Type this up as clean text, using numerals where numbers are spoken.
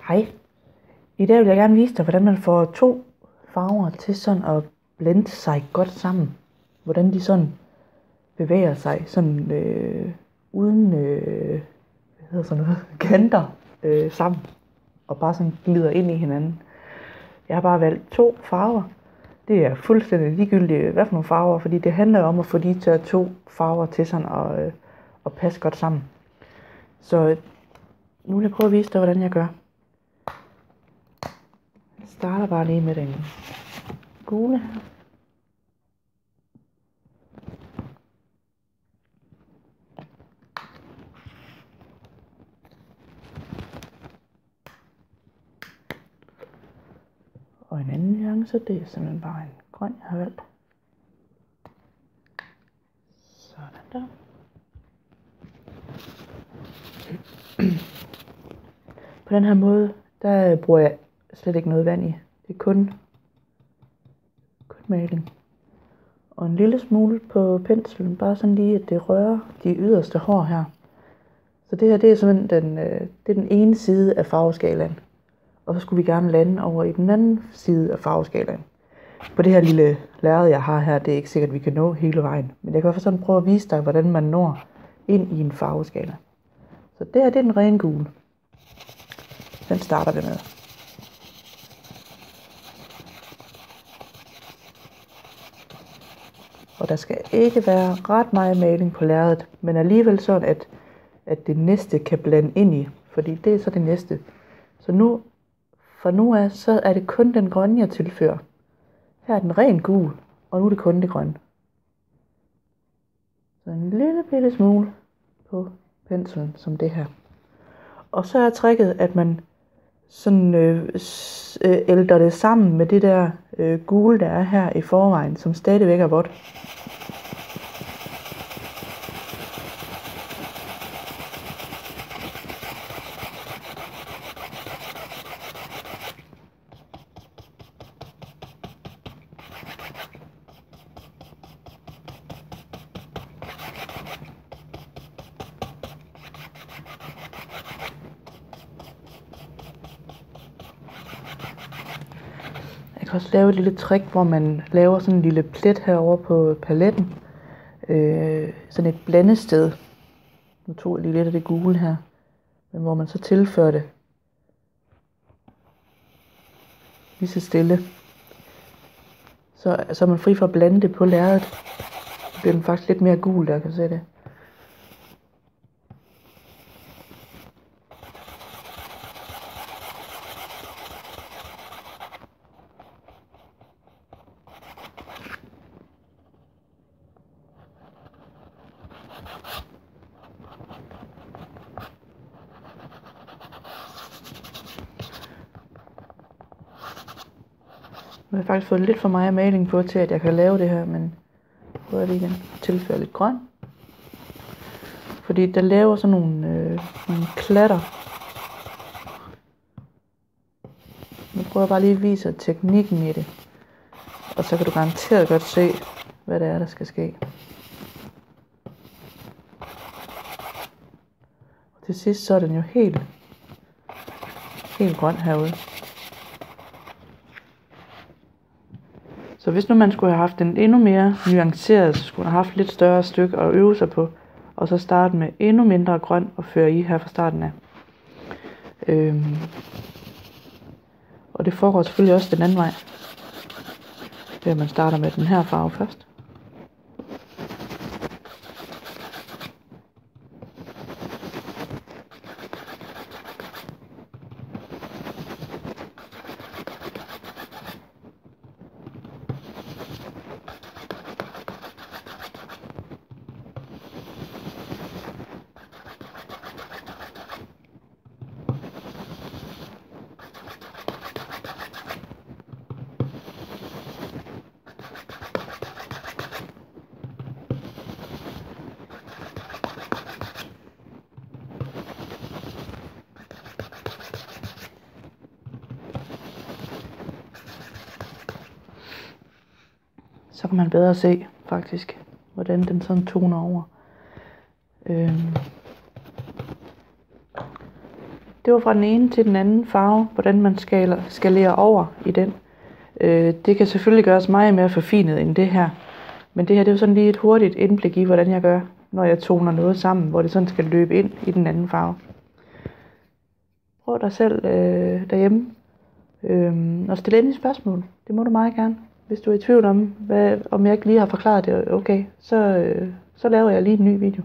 Hej. I dag vil jeg gerne vise dig, hvordan man får to farver til sådan at blende sig godt sammen. Hvordan de sådan bevæger sig sådan uden hvad hedder sådan noget, kanter sammen. Og bare sådan glider ind i hinanden. Jeg har bare valgt to farver. Det er fuldstændig ligegyldigt, hvad for nogle farver, fordi det handler om at få de her to farver til sådan at passe godt sammen. Så nu vil jeg prøve at vise dig, hvordan jeg gør. Jeg starter bare lige med den gule her. Og en anden nuance, det er simpelthen bare en grøn, jeg har valgt. Sådan der. På den her måde, der bruger jeg slet ikke noget vand i. Det er kun maling. Og en lille smule på penslen, bare sådan lige, at det rører de yderste hår her. Så det her, det er simpelthen den ene side af farveskalaen. Og så skulle vi gerne lande over i den anden side af farveskalaen. På det her lille lærred, jeg har her, det er ikke sikkert, at vi kan nå hele vejen. Men jeg kan i hvert fald sådan prøve at vise dig, hvordan man når ind i en farveskala. Så det her, det er den rene gule. Den starter vi med. Og der skal ikke være ret meget maling på lærredet, men alligevel sådan, at det næste kan blande ind i. Fordi det er så det næste. Så fra nu af, så er det kun den grønne, jeg tilfører. Her er den ren gul, og nu er det kun det grønne. Så en lille bitte smule på penslen, som det her. Og så er tricket, at man sådan ælter det sammen med det der gule, der er her i forvejen, som stadigvæk er vådt. Jeg kan også lave et lille trick, hvor man laver sådan en lille plet herovre på paletten. Sådan et blandested. Nu tog jeg lige lidt af det gule her. Men hvor man så tilfører det. Lige så stille. Så er man fri for at blande det på lærredet. Så bliver den faktisk lidt mere gul, der kan se det. Nu har jeg faktisk fået lidt for meget maling på til, at jeg kan lave det her, men prøver det igen. Tilføre lidt grøn. Fordi der laver sådan nogle klatter. Nu prøver jeg bare lige at vise teknikken i det. Og så kan du garanteret godt se, hvad det er, der skal ske. Og til sidst så er den jo helt grøn herude. Så hvis nu man skulle have haft den endnu mere nuanceret, så skulle man have haft lidt større stykke at øve sig på. Og så starte med endnu mindre grøn og føre i her fra starten af. Og det foregår selvfølgelig også den anden vej. Det er, at man starter med den her farve først. Så kan man bedre se faktisk, hvordan den sådan toner over. Det var fra den ene til den anden farve, hvordan man skalerer over i den. Det kan selvfølgelig gøres meget mere forfinet end det her. Men det her, det er jo sådan lige et hurtigt indblik i, hvordan jeg gør, når jeg toner noget sammen, hvor det sådan skal løbe ind i den anden farve. Prøv dig selv derhjemme og stille ind i spørgsmål. Det må du meget gerne. Hvis du er i tvivl om, om jeg ikke lige har forklaret det, okay, så laver jeg lige en ny video.